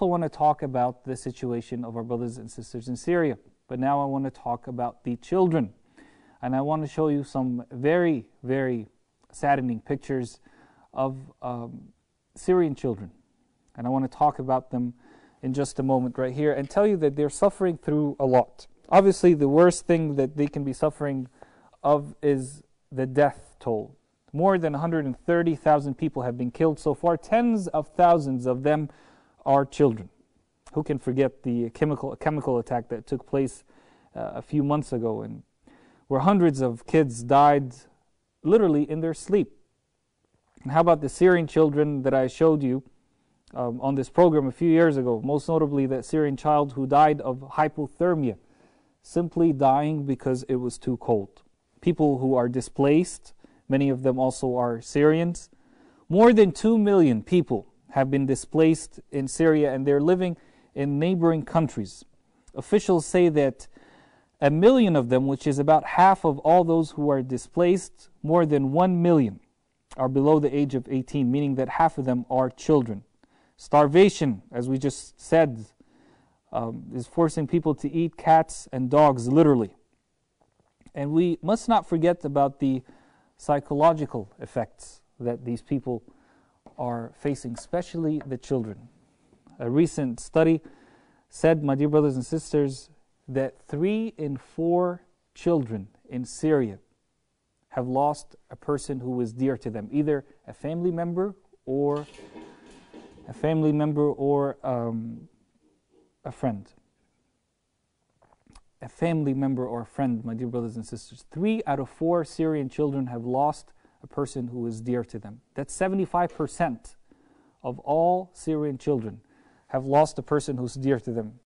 also want to talk about the situation of our brothers and sisters in Syria. But now I want to talk about the children. And I want to show you some very, very saddening pictures of Syrian children. And I want to talk about them in just a moment right here and tell you that they're suffering through a lot. Obviously, the worst thing that they can be suffering of is the death toll. More than 130,000 people have been killed so far. Tens of thousands of them are children. Who can forget the chemical attack that took place a few months ago, and where hundreds of kids died literally in their sleep? And how about the Syrian children that I showed you on this program a few years ago? Most notably, that Syrian child who died of hypothermia, simply dying because it was too cold. People who are displaced, many of them also are Syrians. More than 2 million people have been displaced in Syria, and they're living in neighboring countries. Officials say that 1 million of them, which is about half of all those who are displaced, more than 1 million are below the age of 18, meaning that half of them are children. Starvation, as we just said, is forcing people to eat cats and dogs, literally. And we must not forget about the psychological effects that these people are facing, especially the children. A recent study said, my dear brothers and sisters, that 3 in 4 children in Syria have lost a person who was dear to them, either a family member or a friend. A family member or a friend, my dear brothers and sisters. 3 out of 4 Syrian children have lost a person who is dear to them. That's 75% of all Syrian children have lost a person who's dear to them.